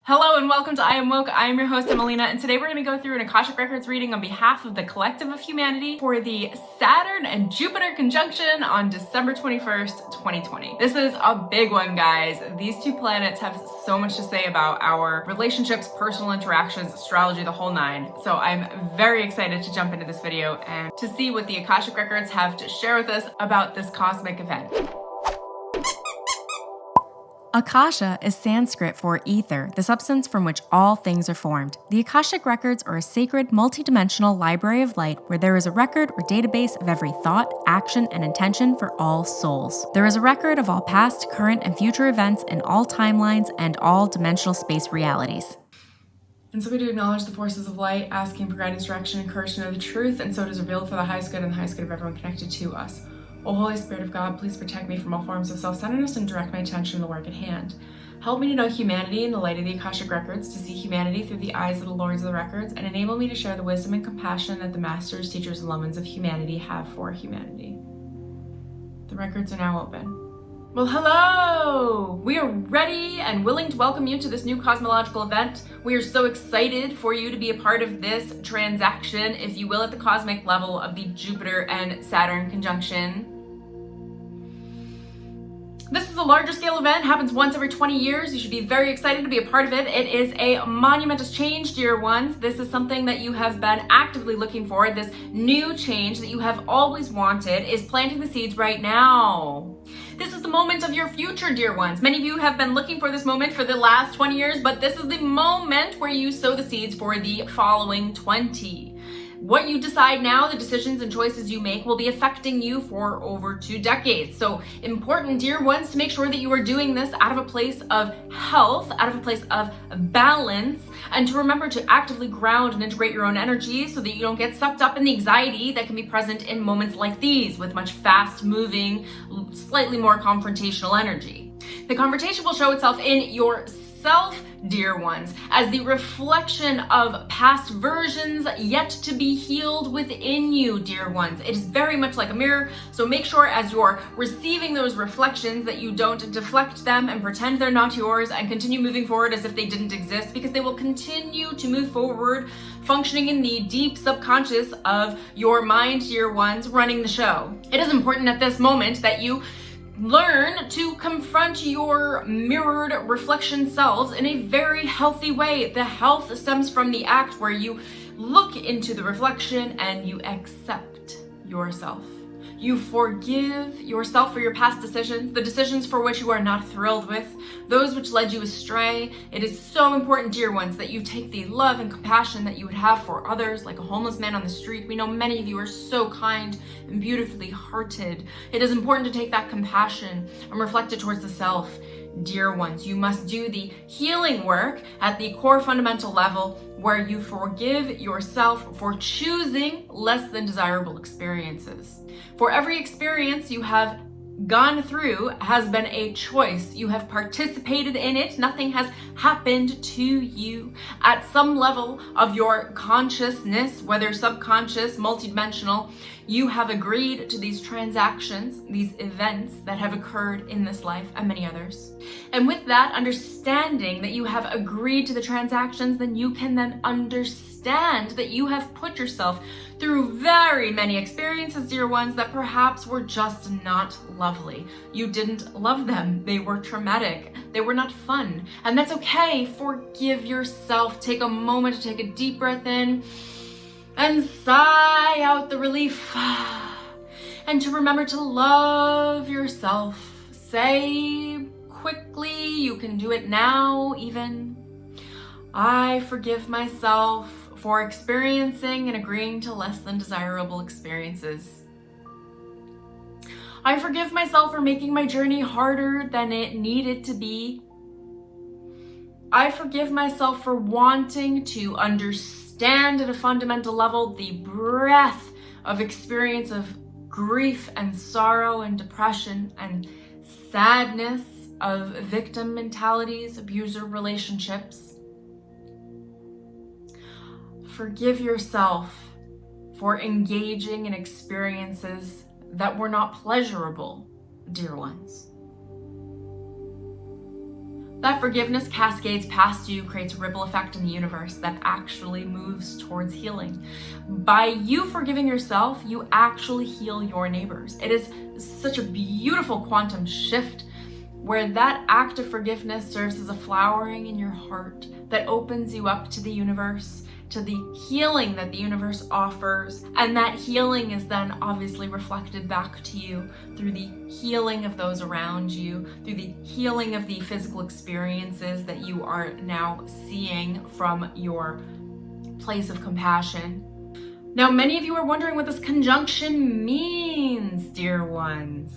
Hello and welcome to IamWoke. I am your host, Emelina, and today we're going to go through an Akashic Records reading on behalf of the collective of humanity for the Saturn and Jupiter conjunction on December 21st, 2020. This is a big one, guys. These two planets have so much to say about our relationships, personal interactions, astrology, the whole nine. So I'm very excited to jump into this video and to see what the Akashic Records have to share with us about this cosmic event. Akasha is Sanskrit for ether, the substance from which all things are formed. The Akashic Records are a sacred, multidimensional library of light where there is a record or database of every thought, action, and intention for all souls. There is a record of all past, current, and future events in all timelines and all dimensional space realities. And so we do acknowledge the forces of light, asking for guidance, direction, and courage to know the truth, and so it is revealed for the highest good and the highest good of everyone connected to us. O Holy Spirit of God, please protect me from all forms of self-centeredness and direct my attention to the work at hand. Help me to know humanity in the light of the Akashic Records, to see humanity through the eyes of the Lords of the Records, and enable me to share the wisdom and compassion that the masters, teachers, and loved ones of humanity have for humanity. The records are now open. Well, hello! We are ready and willing to welcome you to this new cosmological event. We are so excited for you to be a part of this transaction, if you will, at the cosmic level of the Jupiter and Saturn conjunction. This is a larger scale event, happens once every 20 years. You should be very excited to be a part of it. It is a monumentous change, dear ones. This is something that you have been actively looking for. This new change that you have always wanted is planting the seeds right now. This is the moment of your future, dear ones. Many of you have been looking for this moment for the last 20 years, but this is the moment where you sow the seeds for the following 20. What you decide now, the decisions and choices you make, will be affecting you for over 2 decades. So important, dear ones, to make sure that you are doing this out of a place of health, out of a place of balance, and to remember to actively ground and integrate your own energy so that you don't get sucked up in the anxiety that can be present in moments like these with much fast-moving, slightly more confrontational energy. The confrontation will show itself in yourself, dear ones, as the reflection of past versions yet to be healed within you, dear ones. It is very much like a mirror, so make sure as you're receiving those reflections that you don't deflect them and pretend they're not yours and continue moving forward as if they didn't exist, because they will continue to move forward functioning in the deep subconscious of your mind, dear ones, running the show. It is important at this moment that you learn to confront your mirrored reflection selves in a very healthy way. The health stems from the act where you look into the reflection and you accept yourself. You forgive yourself for your past decisions, the decisions for which you are not thrilled with, those which led you astray. It is so important, dear ones, that you take the love and compassion that you would have for others, like a homeless man on the street. We know many of you are so kind and beautifully hearted. It is important to take that compassion and reflect it towards the self. Dear ones, you must do the healing work at the core fundamental level where you forgive yourself for choosing less than desirable experiences. For every experience you have gone through has been a choice. You have participated in it. Nothing has happened to you. At some level of your consciousness, whether subconscious, multidimensional, you have agreed to these transactions, these events that have occurred in this life and many others. And with that understanding that you have agreed to the transactions, then you can then understand that you have put yourself through very many experiences, dear ones, that perhaps were just not lovely. You didn't love them. They were traumatic. They were not fun. And that's okay. Forgive yourself. Take a moment to take a deep breath in and sigh out the relief. And to remember to love yourself. Say quickly, you can do it now even, I forgive myself for experiencing and agreeing to less than desirable experiences. I forgive myself for making my journey harder than it needed to be. I forgive myself for wanting to understand at a fundamental level the breadth of experience of grief and sorrow and depression and sadness of victim mentalities, abuser relationships. Forgive yourself for engaging in experiences that were not pleasurable, dear ones. That forgiveness cascades past you, creates a ripple effect in the universe that actually moves towards healing. By you forgiving yourself, you actually heal your neighbors. It is such a beautiful quantum shift where that act of forgiveness serves as a flowering in your heart that opens you up to the universe, to the healing that the universe offers. And that healing is then obviously reflected back to you through the healing of those around you, through the healing of the physical experiences that you are now seeing from your place of compassion. Now, many of you are wondering what this conjunction means, dear ones.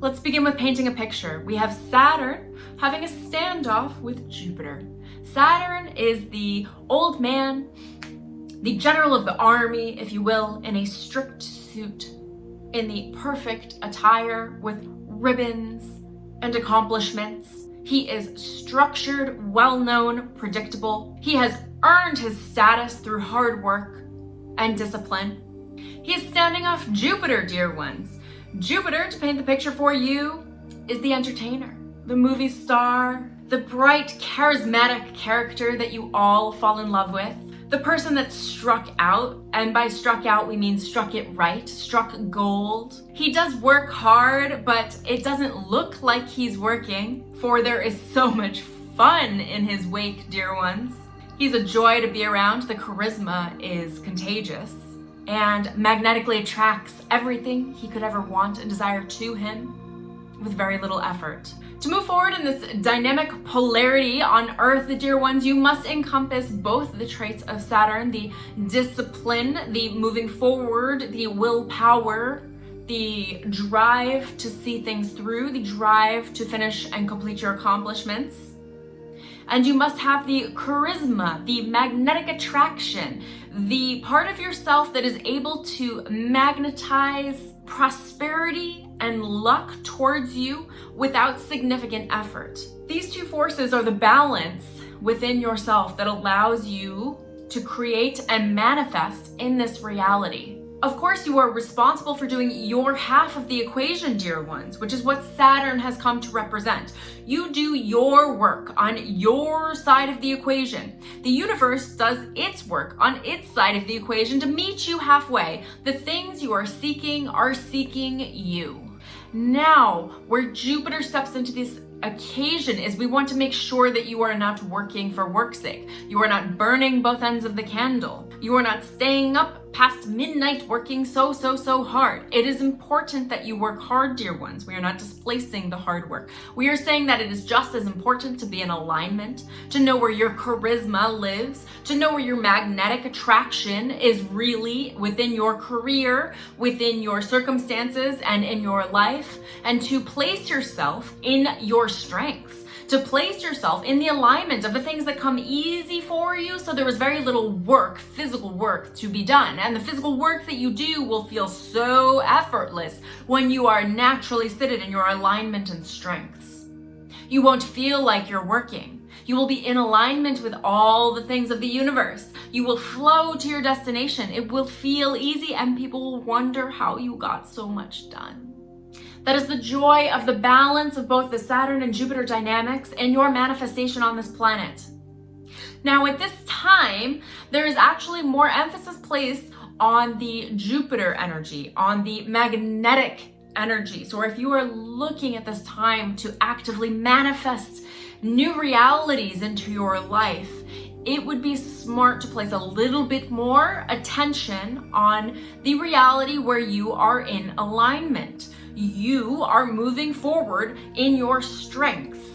Let's begin with painting a picture. We have Saturn having a standoff with Jupiter. Saturn is the old man, the general of the army, if you will, in a strict suit, in the perfect attire with ribbons and accomplishments. He is structured, well-known, predictable. He has earned his status through hard work and discipline. He is standing off Jupiter, dear ones. Jupiter, to paint the picture for you, is the entertainer, the movie star, the bright, charismatic character that you all fall in love with, the person that struck out, and by struck out we mean struck it right, struck gold. He does work hard, but it doesn't look like he's working, for there is so much fun in his wake, dear ones. He's a joy to be around. The charisma is contagious and magnetically attracts everything he could ever want and desire to him with very little effort. To move forward in this dynamic polarity on Earth, the dear ones, you must encompass both the traits of Saturn, the discipline, the moving forward, the willpower, the drive to see things through, the drive to finish and complete your accomplishments. And you must have the charisma, the magnetic attraction, the part of yourself that is able to magnetize prosperity and luck towards you without significant effort. These two forces are the balance within yourself that allows you to create and manifest in this reality. Of course, you are responsible for doing your half of the equation, dear ones, which is what Saturn has come to represent. You do your work on your side of the equation. The universe does its work on its side of the equation to meet you halfway. The things you are seeking you. Now, where Jupiter steps into this occasion is we want to make sure that you are not working for work's sake. You are not burning both ends of the candle. You are not staying up past midnight working so hard. It is important that you work hard, dear ones. We are not displacing the hard work. We are saying that it is just as important to be in alignment, to know where your charisma lives, to know where your magnetic attraction is really within your career, within your circumstances, and in your life, and to place yourself in your strengths. To place yourself in the alignment of the things that come easy for you, so there is very little work, physical work to be done. And the physical work that you do will feel so effortless when you are naturally seated in your alignment and strengths. You won't feel like you're working. You will be in alignment with all the things of the universe. You will flow to your destination. It will feel easy and people will wonder how you got so much done. That is the joy of the balance of both the Saturn and Jupiter dynamics and your manifestation on this planet. Now, at this time, there is actually more emphasis placed on the Jupiter energy, on the magnetic energy. So if you are looking at this time to actively manifest new realities into your life, it would be smart to place a little bit more attention on the reality where you are in alignment. You are moving forward in your strengths.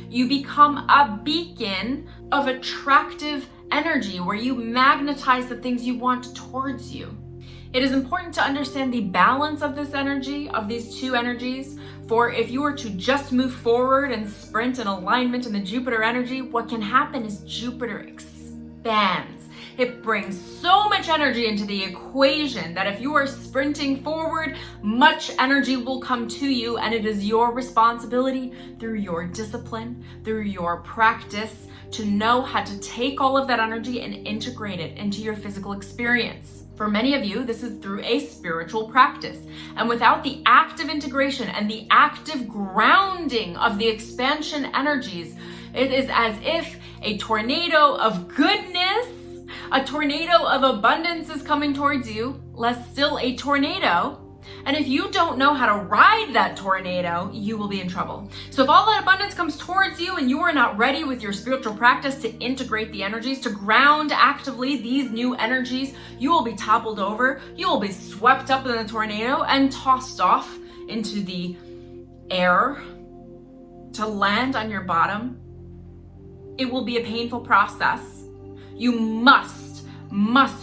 You become a beacon of attractive energy where you magnetize the things you want towards you. It is important to understand the balance of this energy, of these two energies, for if you were to just move forward and sprint in alignment in the Jupiter energy, what can happen is Jupiter expands. It brings so much energy into the equation that if you are sprinting forward, much energy will come to you, and it is your responsibility through your discipline, through your practice, to know how to take all of that energy and integrate it into your physical experience. For many of you, this is through a spiritual practice. And without the active integration and the active grounding of the expansion energies, it is as if a tornado of goodness, a tornado of abundance is coming towards you, less still a tornado. And if you don't know how to ride that tornado, you will be in trouble. So if all that abundance comes towards you and you are not ready with your spiritual practice to integrate the energies, to ground actively these new energies, you will be toppled over, you will be swept up in the tornado and tossed off into the air to land on your bottom. It will be a painful process. You must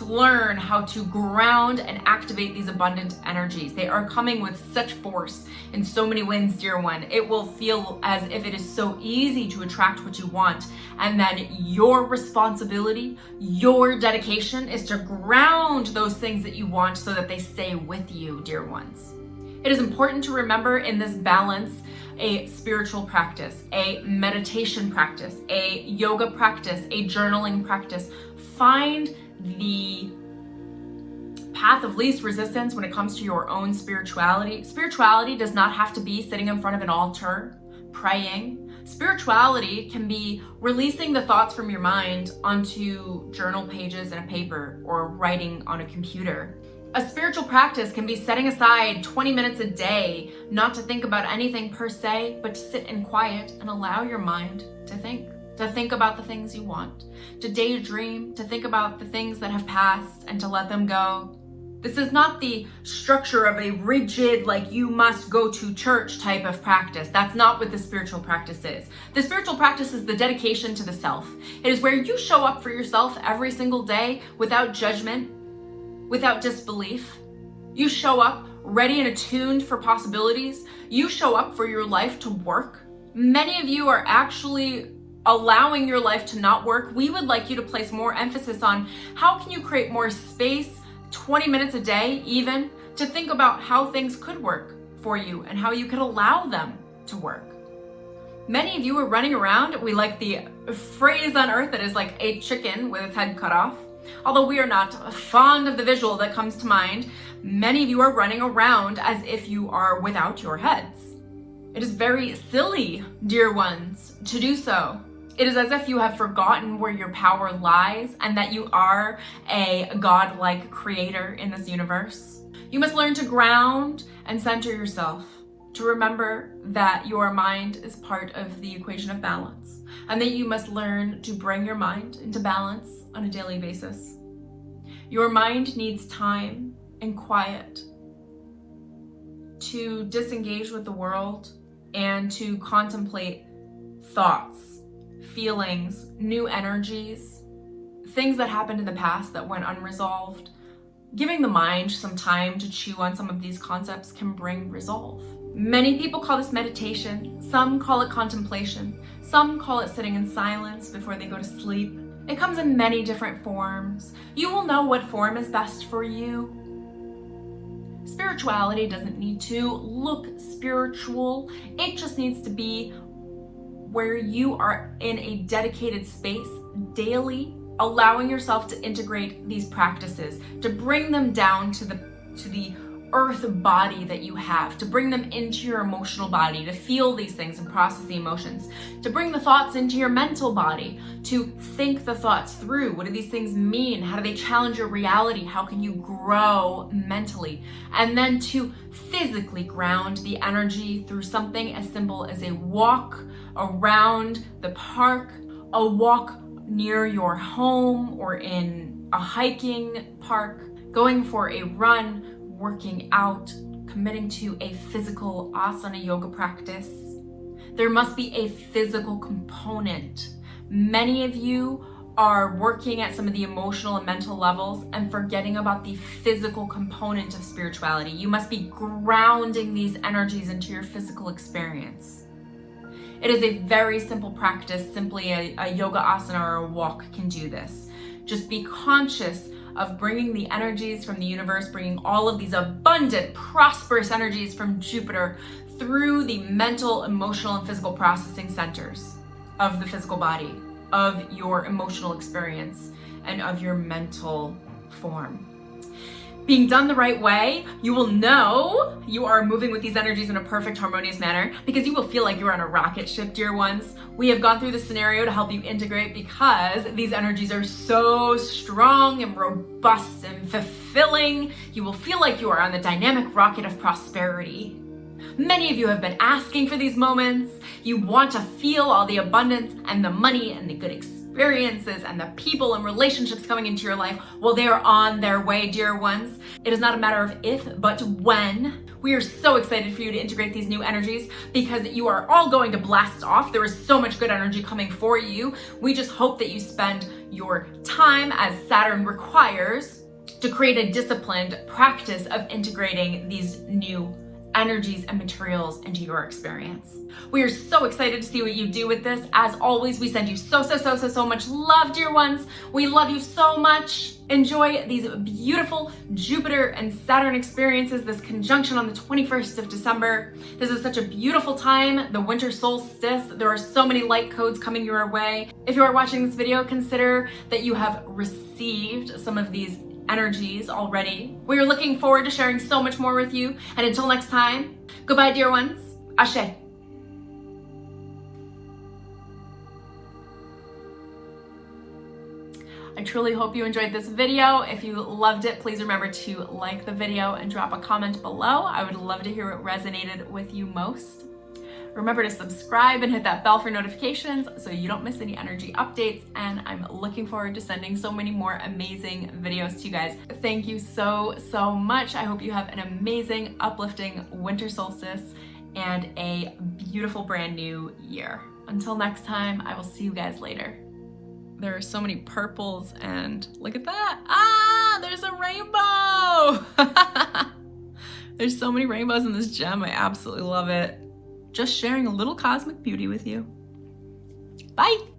learn how to ground and activate these abundant energies. They are coming with such force in so many winds, dear one. It will feel as if it is so easy to attract what you want. And then your responsibility, your dedication is to ground those things that you want so that they stay with you, dear ones. It is important to remember in this balance a spiritual practice, a meditation practice, a yoga practice, a journaling practice. Find the path of least resistance when it comes to your own spirituality. Spirituality does not have to be sitting in front of an altar, praying. Spirituality can be releasing the thoughts from your mind onto journal pages and a paper or writing on a computer. A spiritual practice can be setting aside 20 minutes a day, not to think about anything per se, but to sit in quiet and allow your mind to think about the things you want, to daydream, to think about the things that have passed and to let them go. This is not the structure of a rigid, like you must go to church type of practice. That's not what the spiritual practice is. The spiritual practice is the dedication to the self. It is where you show up for yourself every single day without judgment, without disbelief. You show up ready and attuned for possibilities. You show up for your life to work. Many of you are actually allowing your life to not work. We would like you to place more emphasis on how can you create more space, 20 minutes a day even, to think about how things could work for you and how you could allow them to work. Many of you are running around, we like the phrase on earth that is like a chicken with its head cut off. Although we are not fond of the visual that comes to mind, many of you are running around as if you are without your heads. It is very silly, dear ones, to do so. It is as if you have forgotten where your power lies and that you are a godlike creator in this universe. You must learn to ground and center yourself, to remember that your mind is part of the equation of balance, and that you must learn to bring your mind into balance on a daily basis. Your mind needs time and quiet to disengage with the world and to contemplate thoughts, feelings, new energies, things that happened in the past that went unresolved. Giving the mind some time to chew on some of these concepts can bring resolve. Many people call this meditation. Some call it contemplation. Some call it sitting in silence before they go to sleep. It comes in many different forms. You will know what form is best for you. Spirituality doesn't need to look spiritual. It just needs to be where you are in a dedicated space daily, allowing yourself to integrate these practices, to bring them down to the earth body that you have, to bring them into your emotional body, to feel these things and process the emotions, to bring the thoughts into your mental body, to think the thoughts through. What do these things mean? How do they challenge your reality? How can you grow mentally? And then to physically ground the energy through something as simple as a walk around the park, a walk near your home or in a hiking park, going for a run, working out, committing to a physical asana yoga practice. There must be a physical component. Many of you are working at some of the emotional and mental levels and forgetting about the physical component of spirituality. You must be grounding these energies into your physical experience. It is a very simple practice. Simply a yoga asana or a walk can do this. Just be conscious of bringing the energies from the universe, bringing all of these abundant, prosperous energies from Jupiter through the mental, emotional, and physical processing centers of the physical body, of your emotional experience, and of your mental form. being done the right way, you will know you are moving with these energies in a perfect, harmonious manner because you will feel like you're on a rocket ship, dear ones. We have gone through this scenario to help you integrate because these energies are so strong and robust and fulfilling. You will feel like you are on the dynamic rocket of prosperity. Many of you have been asking for these moments. You want to feel all the abundance and the money and the good experiences and the people and relationships coming into your life. Well, they are on their way, dear ones. It is not a matter of if, but when. We are so excited for you to integrate these new energies because you are all going to blast off. There is so much good energy coming for you. We just hope that you spend your time, as Saturn requires, to create a disciplined practice of integrating these new energies and materials into your experience. We are so excited to see what you do with this. As always, we send you so much love, dear ones. We love you so much. Enjoy these beautiful Jupiter and Saturn experiences, this conjunction on the 21st of December. This is such a beautiful time, the winter solstice. There are so many light codes coming your way. If you are watching this video, consider that you have received some of these energies already. We are looking forward to sharing so much more with you. And until next time, goodbye, dear ones. Ashe. I truly hope you enjoyed this video. If you loved it, please remember to like the video and drop a comment below. I would love to hear what resonated with you most. Remember to subscribe and hit that bell for notifications so you don't miss any energy updates. And I'm looking forward to sending so many more amazing videos to you guys. Thank you so much. I hope you have an amazing, uplifting winter solstice and a beautiful brand new year. Until next time, I will see you guys later. There are so many purples and look at that. Ah, there's a rainbow. There's so many rainbows in this gem. I absolutely love it. Just sharing a little cosmic beauty with you. Bye.